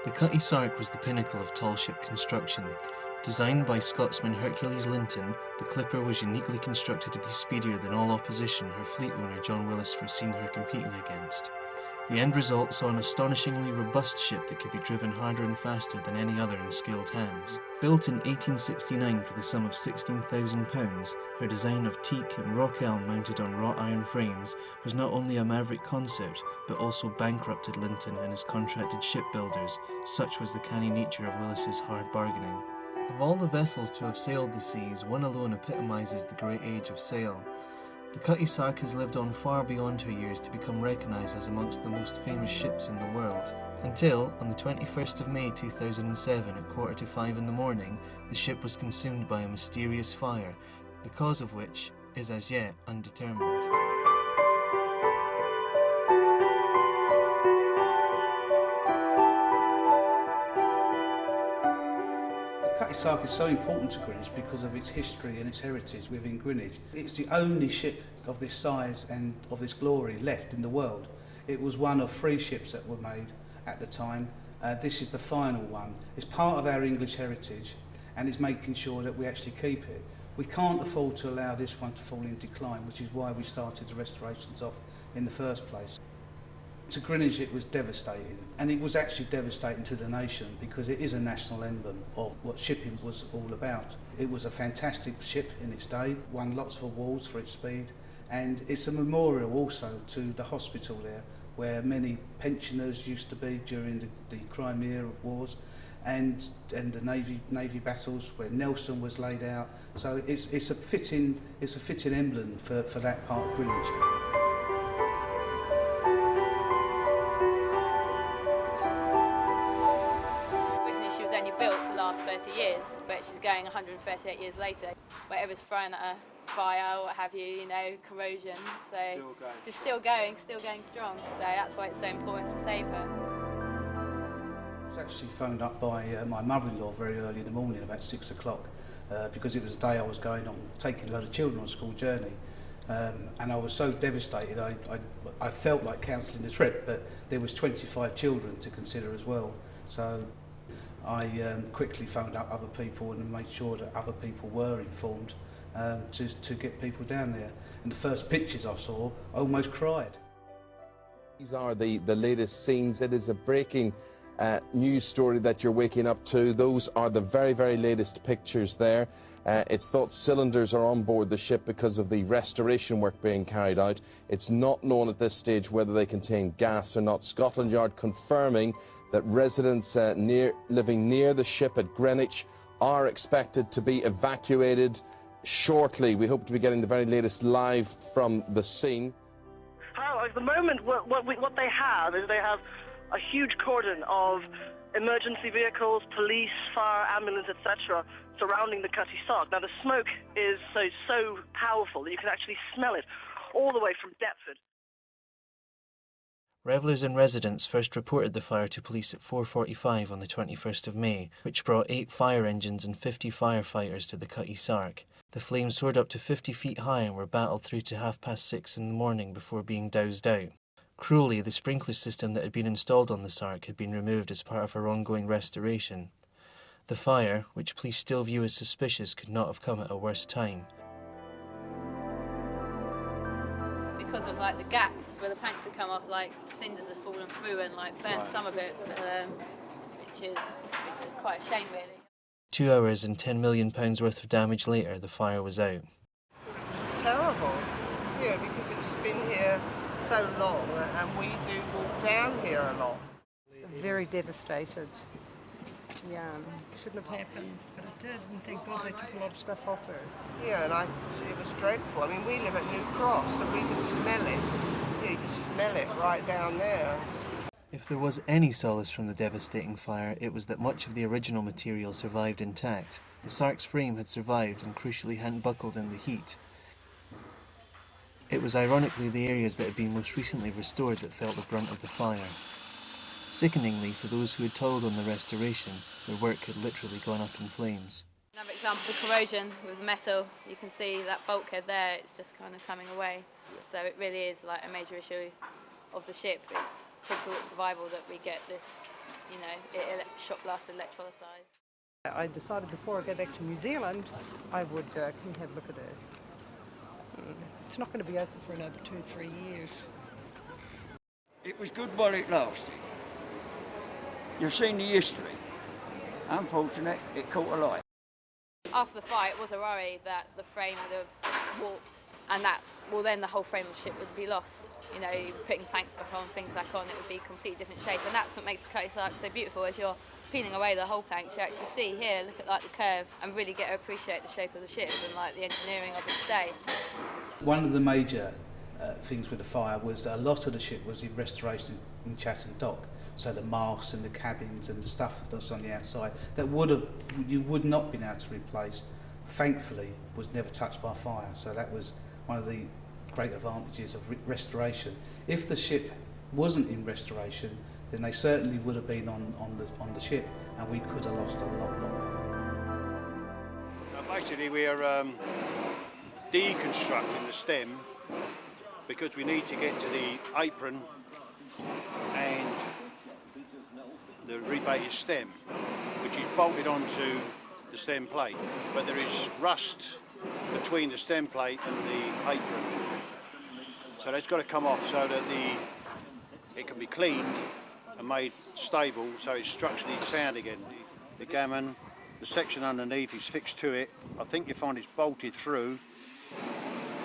The Cutty Sark was the pinnacle of tall ship construction. Designed by Scotsman Hercules Linton, the clipper was uniquely constructed to be speedier than all opposition her fleet owner John Willis foreseen her competing against. The end result saw an astonishingly robust ship that could be driven harder and faster than any other in skilled hands. Built in 1869 for the sum of £16,000, her design of teak and rock elm mounted on wrought iron frames was not only a maverick concept, but also bankrupted Linton and his contracted shipbuilders. Such was the canny nature of Willis's hard bargaining. Of all the vessels to have sailed the seas, one alone epitomises the great age of sail. The Cutty Sark has lived on far beyond her years to become recognised as amongst the most famous ships in the world. Until, on the 21st of May 2007 at 4:45 in the morning, the ship was consumed by a mysterious fire, the cause of which is as yet undetermined. Cutty Sark is so important to Greenwich because of its history and its heritage within Greenwich. It's the only ship of this size and of this glory left in the world. It was one of 3 ships that were made at the time. This is the final one. It's part of our English heritage and is making sure that we actually keep it. We can't afford to allow this one to fall in decline, which is why we started the restorations off in the first place. To Greenwich it was devastating, and it was actually devastating to the nation because it is a national emblem of what shipping was all about. It was a fantastic ship in its day, won lots of awards for its speed, and it's a memorial also to the hospital there where many pensioners used to be during the Crimea Wars and the Navy battles where Nelson was laid out. So it's a fitting emblem for that part of Greenwich. Built to last 30 years, but she's going 138 years later. Whatever's thrown at her, fire or what have you, you know, corrosion. So she's still going strong. So that's why it's so important to save her. I was actually phoned up by my mother-in-law very early in the morning, about 6 o'clock, because it was the day I was going on, taking a lot of children on a school journey. And I was so devastated, I felt like cancelling the trip, but there was 25 children to consider as well. So I quickly phoned up other people and made sure that other people were informed to get people down there. And the first pictures I saw, I almost cried. These are the latest scenes. It is a breaking news story that you're waking up to. Those are the very, very latest pictures there. It's thought cylinders are on board the ship because of the restoration work being carried out. It's not known at this stage whether they contain gas or not. Scotland Yard confirming that residents living near the ship at Greenwich are expected to be evacuated shortly. We hope to be getting the very latest live from the scene. At the moment, what they have is they have a huge cordon of emergency vehicles, police, fire, ambulance, etc. surrounding the Cutty Sark. Now the smoke is so powerful that you can actually smell it all the way from Deptford. Revellers and residents first reported the fire to police at 4:45 on the 21st of May, which brought 8 fire engines and 50 firefighters to the Cutty Sark. The flames soared up to 50 feet high and were battled through to 6:30 in the morning before being doused out. Cruelly, the sprinkler system that had been installed on the Sark had been removed as part of her ongoing restoration. The fire, which police still view as suspicious, could not have come at a worse time. Because of like the gaps where the planks had come off, like cinders had fallen through and like burnt some of it, which is quite a shame really. 2 hours and £10 million worth of damage later, the fire was out. Terrible, yeah, because it's been here so long and we do walk down here a lot. Very devastated. Yeah, it shouldn't have happened, but it did, and thank God they took a lot of stuff off her. Yeah, and it was dreadful. I mean, we live at New Cross, and we can smell it. Yeah, you can smell it right down there. If there was any solace from the devastating fire, it was that much of the original material survived intact. The Sark's frame had survived and crucially hadn't buckled in the heat. It was ironically the areas that had been most recently restored that felt the brunt of the fire. Sickeningly, for those who had toiled on the restoration, their work had literally gone up in flames. Another example of corrosion with metal. You can see that bulkhead there, it's just kind of coming away. So it really is like a major issue of the ship. It's critical survival that we get this you know, it shot blasted electrolyzed. I decided before I go back to New Zealand, I would come and have a look at it. It's not going to be open for another 2-3 years. It was good while it lasted. You've seen the history. Unfortunate, it caught alight. After the fire, it was a worry that the frame would have warped, and well, then the whole frame of the ship would be lost. You know, putting planks back on, things back on, it would be a completely different shape, and that's what makes the Cutty Sark so beautiful. As you're peeling away the whole planks, you actually see here, look at like the curve, and really get to appreciate the shape of the ship and like the engineering of its day. One of the major things with the fire was that a lot of the ship was in restoration in Chatham Dock. So the masts and the cabins and the stuff that's on the outside that you would not been able to replace, thankfully, was never touched by fire. So that was one of the great advantages of restoration. If the ship wasn't in restoration, then they certainly would have been on the ship, and we could have lost a lot more. Now basically we're deconstructing the stem because we need to get to the apron and the rebated stem, which is bolted onto the stem plate, but there is rust between the stem plate and the apron, so that's got to come off so that it can be cleaned and made stable so it's structurally sound again. The gammon, the section underneath is fixed to it. I think you find it's bolted through.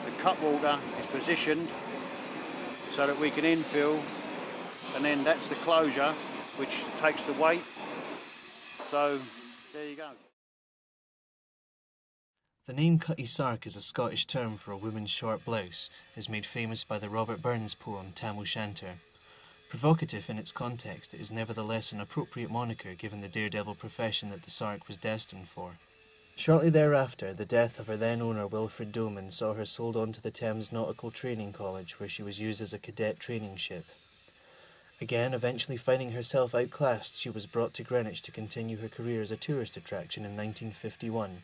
The cutwater is positioned so that we can infill, and then that's the closure which takes the weight. So there you go. The name Cutty Sark is a Scottish term for a woman's short blouse, is made famous by the Robert Burns poem Tam O'Shanter. Provocative in its context, it is nevertheless an appropriate moniker given the daredevil profession that the Sark was destined for. Shortly thereafter, the death of her then owner Wilfred Doman saw her sold on to the Thames Nautical Training College, where she was used as a cadet training ship. Again, eventually finding herself outclassed, she was brought to Greenwich to continue her career as a tourist attraction in 1951.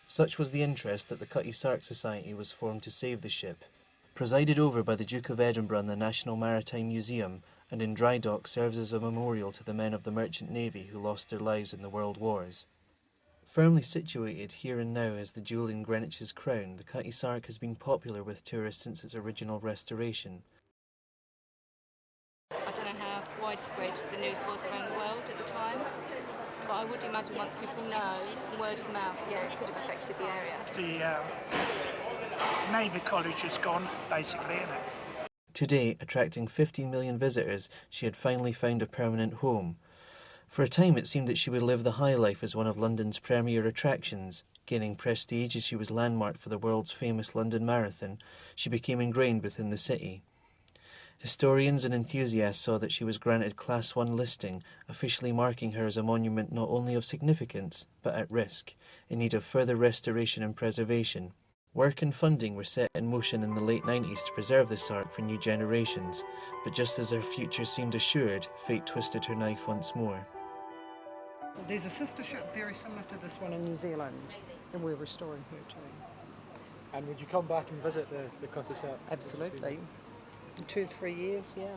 Such was the interest that the Cutty Sark Society was formed to save the ship. Presided over by the Duke of Edinburgh and the National Maritime Museum, and in dry dock serves as a memorial to the men of the Merchant Navy who lost their lives in the World Wars. Firmly situated here and now as the jewel in Greenwich's crown, the Cutty Sark has been popular with tourists since its original restoration. I don't know how widespread the news was around the world at the time, but I would imagine once people know, word of mouth, yeah, it could have affected the area. The Navy College is gone, basically, isn't it? Today, attracting 15 million visitors, she had finally found a permanent home. For a time it seemed that she would live the high life as one of London's premier attractions. Gaining prestige as she was landmarked for the world's famous London Marathon, she became ingrained within the city. Historians and enthusiasts saw that she was granted Class 1 listing, officially marking her as a monument not only of significance, but at risk, in need of further restoration and preservation. Work and funding were set in motion in the late 90s to preserve the Sark for new generations, but just as her future seemed assured, fate twisted her knife once more. There's a sister ship very similar to this one in New Zealand, and we're restoring her too. And would you come back and visit the Cutty Sark? Absolutely. In 2-3 years, yeah.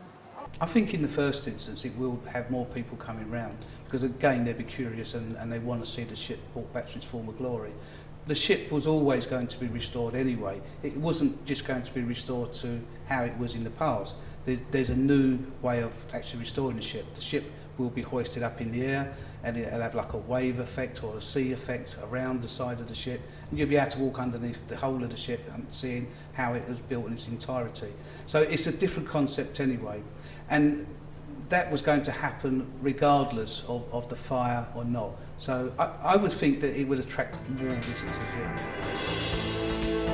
I think in the first instance it will have more people coming round, because again they'll be curious and they want to see the ship brought back to its former glory. The ship was always going to be restored anyway. It wasn't just going to be restored to how it was in the past. There's a new way of actually restoring the ship. The ship will be hoisted up in the air, and it'll have like a wave effect or a sea effect around the side of the ship, and you'll be able to walk underneath the whole of the ship and seeing how it was built in its entirety. So it's a different concept anyway, and that was going to happen regardless of the fire or not. So I would think that it would attract more visitors. Yeah.